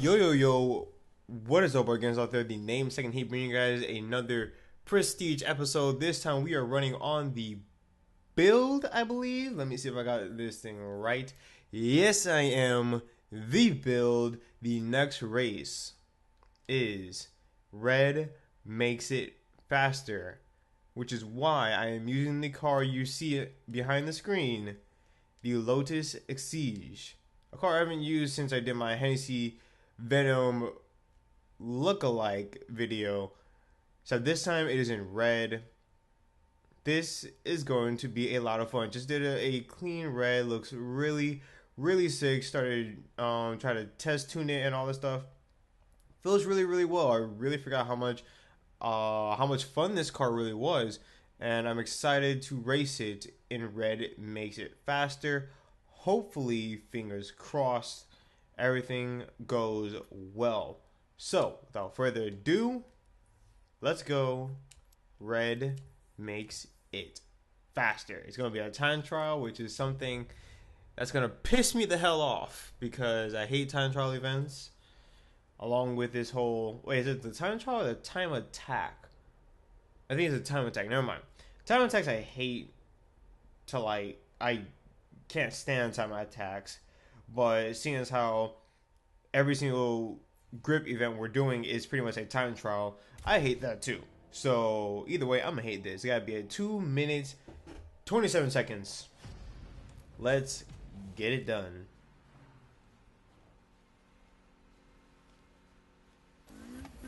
Yo, what is up, against out there? The name second heat bringing you guys another prestige episode. This time we are running on the build, I believe. Let me see if I got this thing right. Yes, I am. The build. The next race is Red Makes It Faster, which is why I am using the car you see it behind the screen, the Lotus Exige. A car I haven't used since I did my Hennessy Venom lookalike video. So this time it is in red. This is going to be a lot of fun. Just did a clean red. Looks really, really sick. Started trying to test tune it and all this stuff. Feels really, really well. I really forgot how much fun this car really was, and I'm excited to race it in Red Makes It Faster. Hopefully, fingers crossed, everything goes well. So, without further ado, let's go. Red Makes It Faster. It's going to be a time trial, which is something that's going to piss me the hell off because I hate time trial events. Along with this whole... Wait, is it the time trial or the time attack? I think it's a time attack. Never mind. Time attacks I hate to, like... I can't stand time attacks. But seeing as how every single grip event we're doing is pretty much a time trial, I hate that too. So, either way, I'm going to hate this. It got to be at 2 minutes, 27 seconds. Let's get it done.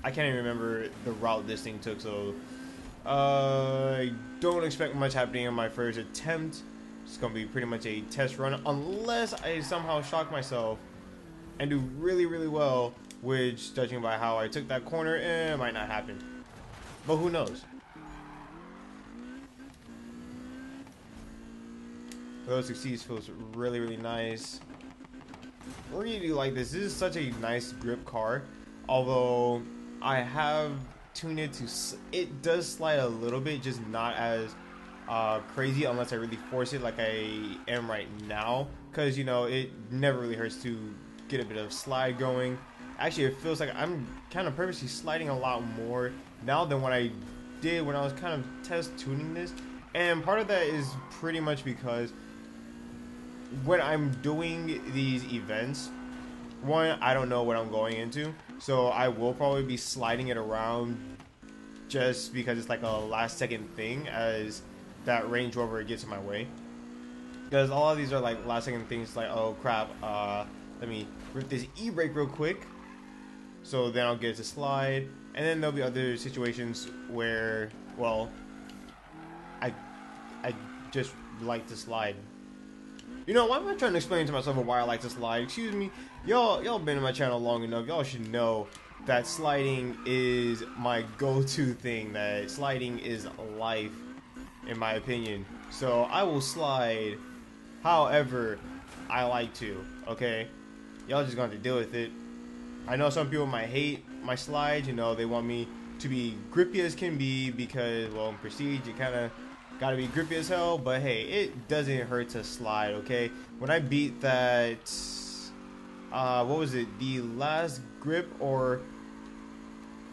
I can't even remember the route this thing took, so I don't expect much happening on my first attempt. It's going to be pretty much a test run, unless I somehow shock myself and do really, really well, which, judging by how I took that corner, it might not happen. But who knows? Those succeeds feels really, really nice. Really like this. This is such a nice grip car, although I have tuned it to, it does slide a little bit, just not as crazy unless I really force it like I am right now, because you know it never really hurts to get a bit of slide going. Actually, it feels like I'm kind of purposely sliding a lot more now than what I did when I was kind of test tuning this, and part of that is pretty much because when I'm doing these events, one, I don't know what I'm going into, so I will probably be sliding it around just because it's like a last second thing as that Range Rover gets in my way. Because all of these are like last second things, like, oh crap, let me rip this e-brake real quick, so then I'll get to slide. And then there'll be other situations where, well, I just like to slide. You know, why am I trying to explain to myself why I like to slide? Excuse me. Y'all been in my channel long enough. Y'all should know that sliding is my go-to thing. That sliding is life, in my opinion. So I will slide however I like to, okay? Y'all just going to deal with it. I know some people might hate my slides. You know, they want me to be grippy as can be because, well, in Prestige, you kind of gotta be grippy as hell, but hey, it doesn't hurt to slide, okay? When I beat that, what was it, the last grip, or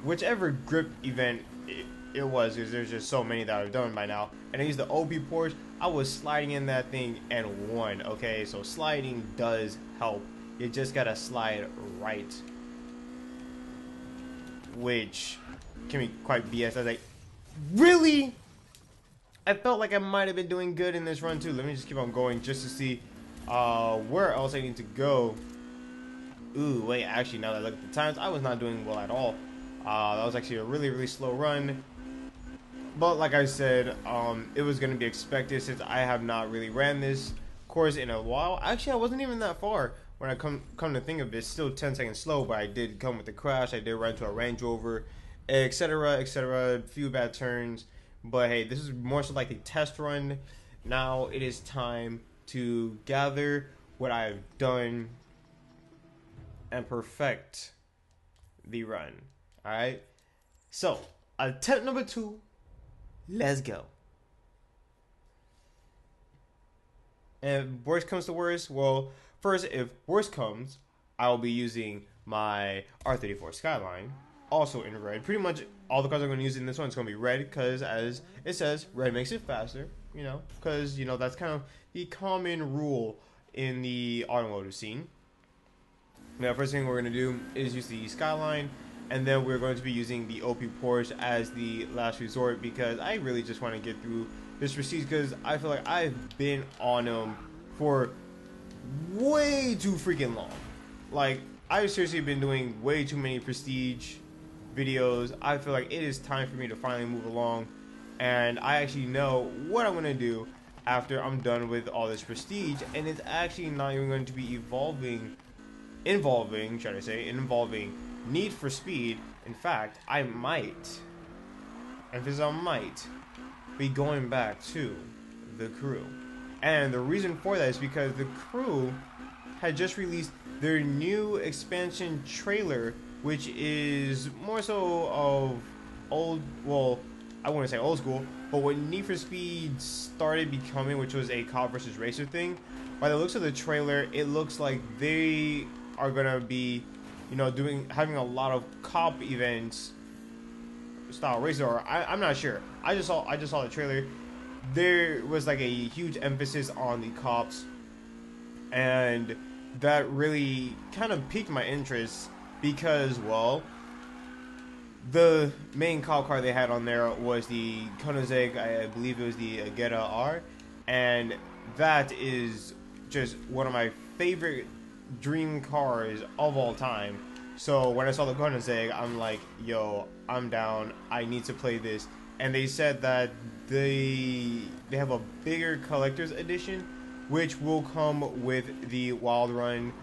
whichever grip event it was, because there's just so many that I've done by now, and I used the OB Porsche, I was sliding in that thing and won, okay? So sliding does help. You just gotta slide right, which can be quite BS. I was like, really? I felt like I might have been doing good in this run too. Let me just keep on going just to see where else I need to go. Ooh, wait, actually, now that I look at the times, I was not doing well at all. That was actually a really, really slow run. But like I said, it was going to be expected since I have not really ran this course in a while. Actually, I wasn't even that far when I come to think of it. Still 10 seconds slow, but I did come with a crash. I did run into a Range Rover, etc., etc., a few bad turns. But hey, this is more so like a test run. Now it is time to gather what I've done and perfect the run. Alright? So, attempt number 2. Let's go. And if worst comes to worst, well, first, if worst comes, I'll be using my R34 Skyline, also in red. Pretty much all the cars I'm going to use in this one is going to be red because, as it says, red makes it faster. You know, because you know that's kind of the common rule in the automotive scene. Now, first thing we're going to do is use the Skyline, and then we're going to be using the OP Porsche as the last resort because I really just want to get through this Prestige because I feel like I've been on them for way too freaking long. Like, I've seriously been doing way too many Prestige videos. I feel like it is time for me to finally move along, and I actually know what I'm going to do after I'm done with all this Prestige, and it's actually not even going to be involving Need for Speed. In fact, I might, emphasis on might, be going back to The Crew. And the reason for that is because The Crew had just released their new expansion trailer, which is more so of old, well, I wouldn't say old school, but what Need for Speed started becoming, which was a cop versus racer thing. By the looks of the trailer, it looks like they are gonna be, you know, having a lot of cop events style racer, or I'm not sure. I just saw the trailer. There was like a huge emphasis on the cops, and that really kind of piqued my interest because, well, the main cop car they had on there was the Koenigsegg, I believe it was the Agera R, and that is just one of my favorite dream cars of all time. So when I saw the Koenigsegg, I'm like, yo, I'm down. I need to play this. And they said that they have a bigger collector's edition, which will come with the Wild Run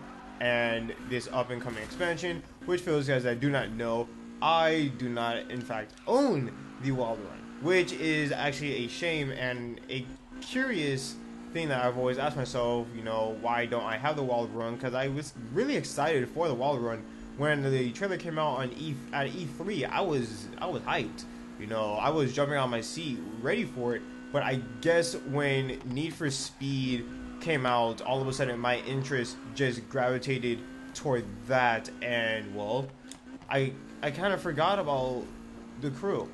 and this up-and-coming expansion. Which, for those guys that do not know, I do not, in fact, own the Wild Run, which is actually a shame and a curious thing that I've always asked myself, you know, why don't I have the Wild Run? Because I was really excited for the Wild Run when the trailer came out on at E3. I was hyped, you know, I was jumping on my seat ready for it. But I guess when Need for Speed came out, all of a sudden my interest just gravitated toward that, and well, I kind of forgot about The Crew.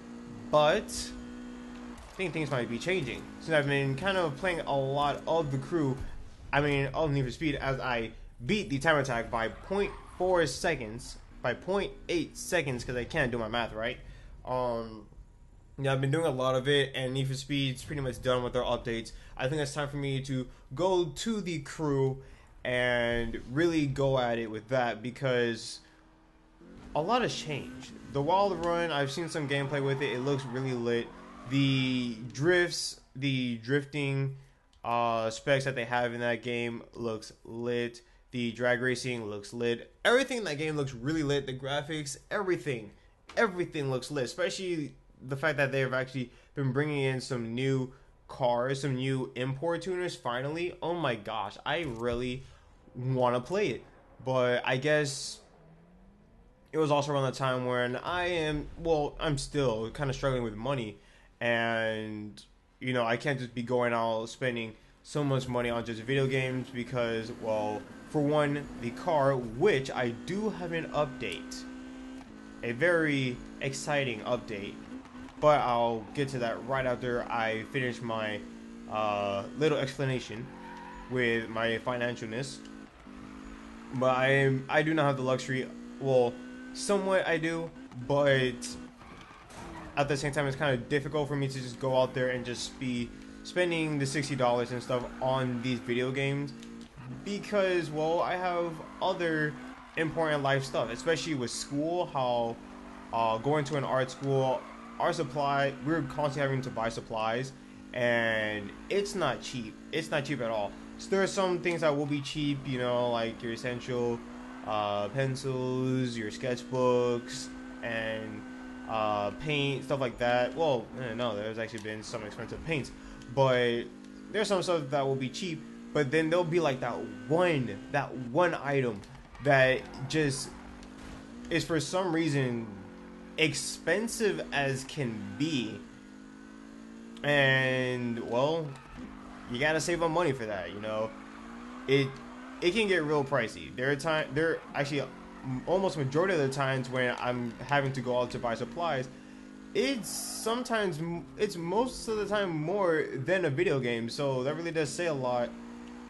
But I think things might be changing since I've been kind of playing a lot of The Crew. I mean, of Need for Speed, as I beat the time attack by 0.4 seconds, by 0.8 seconds, because I can't do my math right. Yeah, I've been doing a lot of it, and Need for Speed's pretty much done with their updates. I think it's time for me to go to The Crew and really go at it with that because a lot has changed. The Wild Run, I've seen some gameplay with it. It looks really lit. The drifting specs that they have in that game looks lit. The drag racing looks lit. Everything in that game looks really lit. The graphics, everything looks lit. Especially the fact that they've actually been bringing in some new cars, some new import tuners finally. Oh my gosh, I really want to play it. But I guess it was also around the time when I'm still kind of struggling with money, and you know, I can't just be going out spending so much money on just video games because, well, for one, the car, which I do have an update, a very exciting update, but I'll get to that right after I finish my little explanation with my financialness. But I do not have the luxury, well, somewhat I do, but at the same time it's kind of difficult for me to just go out there and just be spending the $60 and stuff on these video games because, well, I have other important life stuff, especially with school, how going to an art school, our supply, we're constantly having to buy supplies, and it's not cheap. It's not cheap at all. So there are some things that will be cheap, you know, like your essential pencils, your sketchbooks, and paint, stuff like that. Well, no, there's actually been some expensive paints, but there's some stuff that will be cheap. But then there'll be like that one item that just is for some reason expensive as can be, and well, you gotta save up money for that. You know, it can get real pricey. There are actually almost majority of the times when I'm having to go out to buy supplies, it's most of the time more than a video game. So that really does say a lot.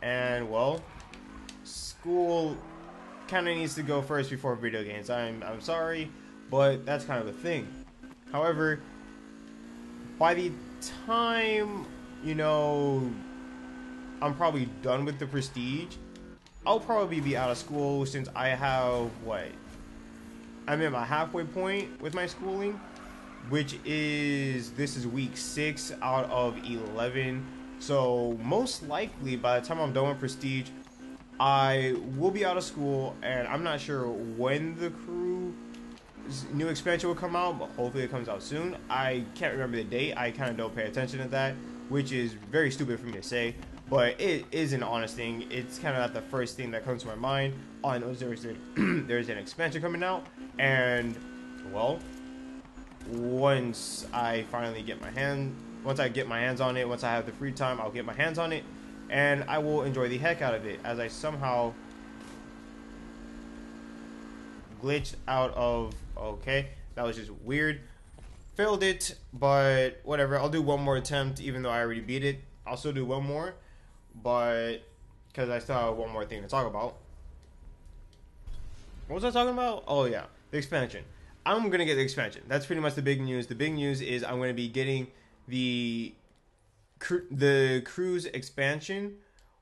And well, school kind of needs to go first before video games. I'm sorry, but that's kind of the thing. However, by the time, you know, I'm probably done with the Prestige, I'll probably be out of school, since I have I'm at my halfway point with my schooling, which is, this is week 6 out of 11. So most likely by the time I'm done with Prestige, I will be out of school, and I'm not sure when the Crew's new expansion will come out, but hopefully it comes out soon. I can't remember the date. I kind of don't pay attention to that, which is very stupid for me to say, but it is an honest thing. It's kind of not the first thing that comes to my mind. All I know is there's an expansion coming out, and well, once I get my hands on it, once I have the free time, I'll get my hands on it, and I will enjoy the heck out of it, as I somehow glitched out of, okay, that was just weird. Failed it, but whatever. I'll do one more attempt, even though I already beat it. I'll still do one more, but because I still have one more thing to talk about. What was I talking about? Oh yeah, the expansion. I'm gonna get the expansion. That's pretty much the big news. The big news is I'm gonna be getting the Crew's expansion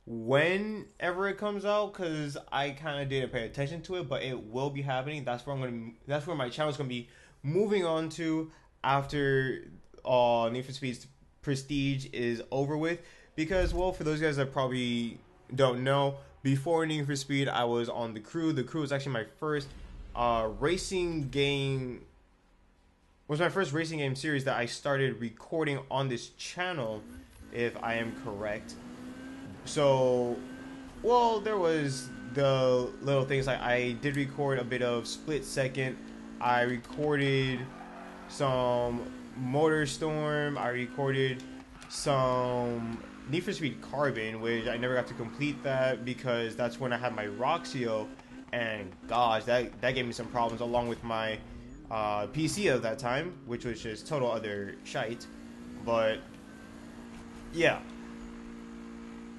whenever it comes out, because I kind of didn't pay attention to it, but it will be happening. That's where my channel is gonna be moving on to after Need for Speed Prestige is over with. Because, well, for those guys that probably don't know, before Need for Speed, I was on the Crew. The Crew was actually my first racing game. Was my first racing game series that I started recording on this channel, if I am correct. So, well, there was the little things like I did record a bit of Split Second. I recorded some MotorStorm. I recorded some Need for Speed Carbon, which I never got to complete that because that's when I had my Roxio, and gosh, that gave me some problems, along with my PC of that time, which was just total other shite. But yeah,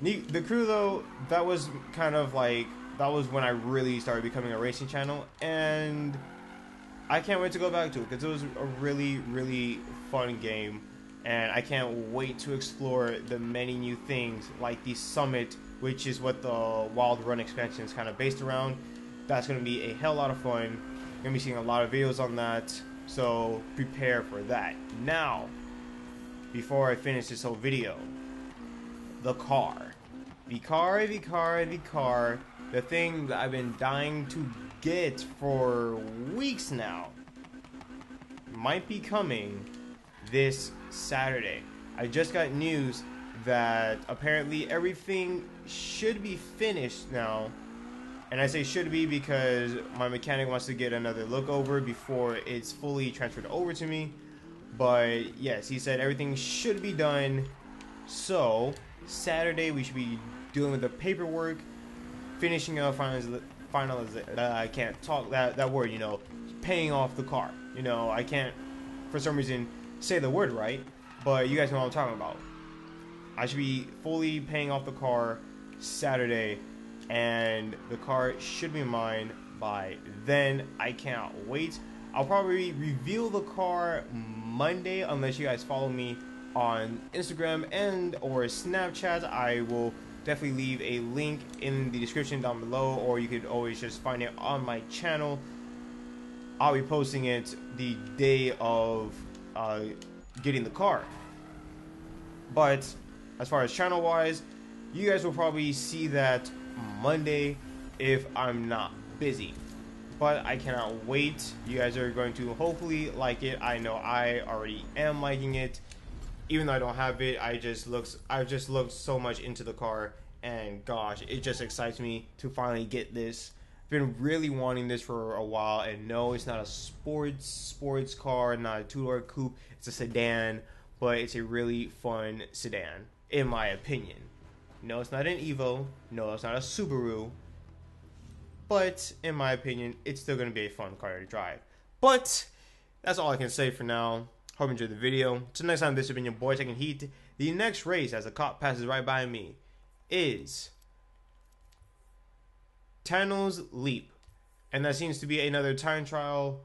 the Crew though, that was kind of like, that was when I really started becoming a racing channel, and I can't wait to go back to it because it was a really, really fun game, and I can't wait to explore the many new things like the Summit, which is what the Wild Run expansion is kind of based around. That's going to be a hell lot of fun. You're going to be seeing a lot of videos on that, so prepare for that. Now, before I finish this whole video, the car. The thing that I've been dying to get for weeks now, might be coming this Saturday. I just got news that apparently everything should be finished now. And I say should be because my mechanic wants to get another look over before it's fully transferred over to me. But yes, he said everything should be done. So Saturday we should be dealing with the paperwork, finishing up I can't talk that word, you know, paying off the car. You know, I can't for some reason say the word right, but you guys know what I'm talking about. I should be fully paying off the car Saturday, and the car should be mine by then. I can't wait. I'll probably reveal the car Monday unless you guys follow me on Instagram and or Snapchat. I will definitely leave a link in the description down below, or you could always just find it on my channel. I'll be posting it the day of getting the car. But as far as channel wise, you guys will probably see that Monday if I'm not busy. But I cannot wait. You guys are going to hopefully like it. I know I already am liking it. Even though I don't have it, I've just looked so much into the car, and gosh, it just excites me to finally get this. Been really wanting this for a while, and no, it's not a sports car, not a two-door coupe. It's a sedan, but it's a really fun sedan, in my opinion. No, it's not an Evo. No, it's not a Subaru. but in my opinion, it's still going to be a fun car to drive. But that's all I can say for now. Hope you enjoyed the video. Till next time, this has been your boy taking heat. The next race, as a cop passes right by me, is Tano's Leap. And that seems to be another time trial.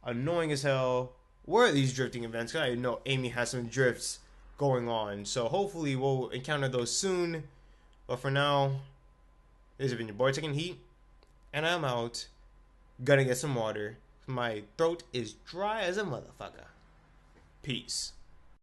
Annoying as hell. Where are these drifting events? Because I know Amy has some drifts going on. So hopefully we'll encounter those soon. But for now, this has been your boy taking heat. And I'm out. Gonna get some water. My throat is dry as a motherfucker. Peace.